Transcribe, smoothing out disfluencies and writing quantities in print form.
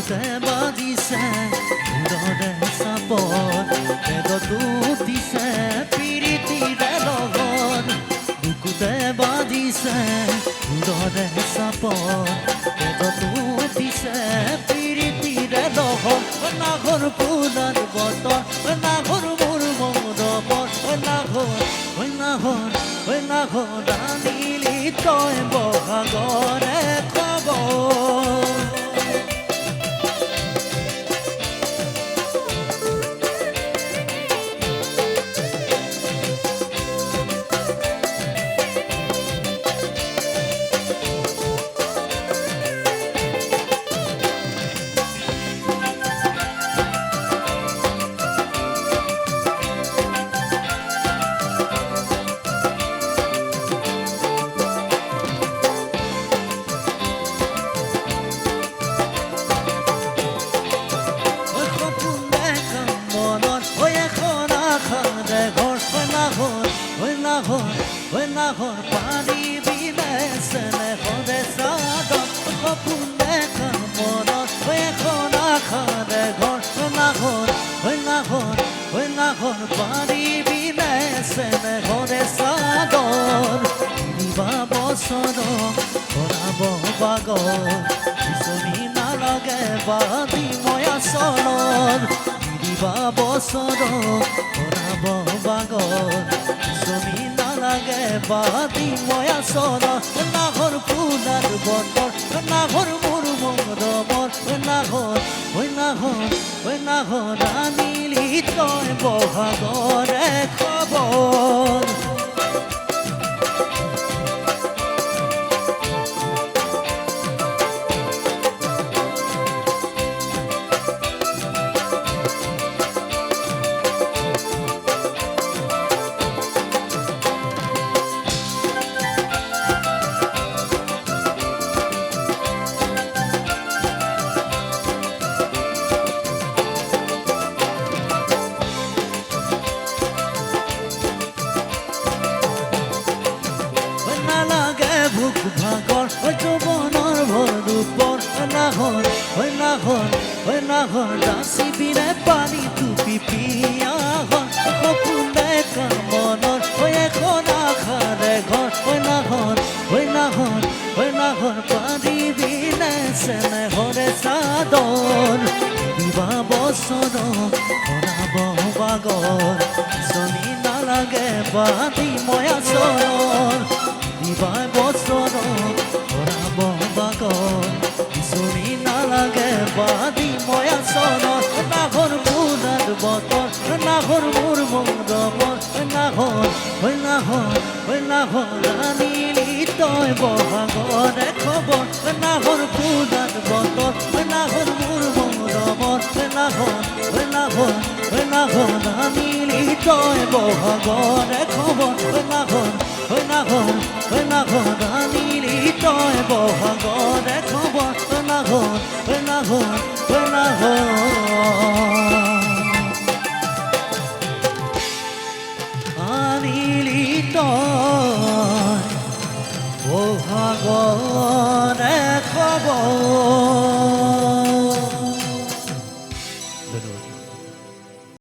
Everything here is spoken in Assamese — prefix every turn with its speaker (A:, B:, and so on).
A: বুকুতে বাজিছে দূৰৰে চাপত বেগতো দিছে প্ৰীতিৰে লগত বুকুতে বাজিছে দূৰৰে চাপত বেগতো দিছে প্ৰীতিৰে লগত নাঘৰ ফুলাৰ বতৰ নাঘৰ মোৰ মৰমৰ নাঘৰ আনিলি তই বহাগৰে খবৰ নাঘৰ পানী বিলেচনে সদে চাদত সপোনে কামনত এখন আশাৰে ঘৰ নাঘৰ পানী বিলেচনে সদে চাদৰ দিবা বছৰ ভৰাব বাগৰ বিচনী নালাগে বাদি ময়া চলৰ দিবা বছৰ ভৰাব বাগৰ বিচনী লাগে বাদি ময়া চল নাঘৰ ফুলাৰ বতৰ নাঘৰ মোৰ মৰমৰ নাঘৰ আনিলি তই বহাগৰে খবৰ ভোক ভাগৰ যৌৱনৰ ভৰূপৰ নাঘৰ দাচি বিনে পানী টুপি পিয়াহৰ সপোনে কামনৰ এখন আশাৰে ঘৰ নাঘৰ পানী বিনে চেনেহৰে চাদৰ দিবা বছৰ ভৰাব বাগৰ চনি নালাগে বাদি ময়া চলৰ দিবা বছৰ ভৰাব বাগৰ বিচনী নালাগে বাদি ময়া চলৰ নাঘৰ ফুলাৰ বতৰ নাঘৰ মোৰ মৰমৰ নাঘৰ আনিলি তই বহাগৰে খবৰ নাঘৰ ফুলাৰ বতৰ নাঘৰ মোৰ মৰমৰ নাঘৰ আনিলি তই বহাগৰে খবৰ নাঘৰ আনিলি তই বহাগৰে খবৰ নাঘৰ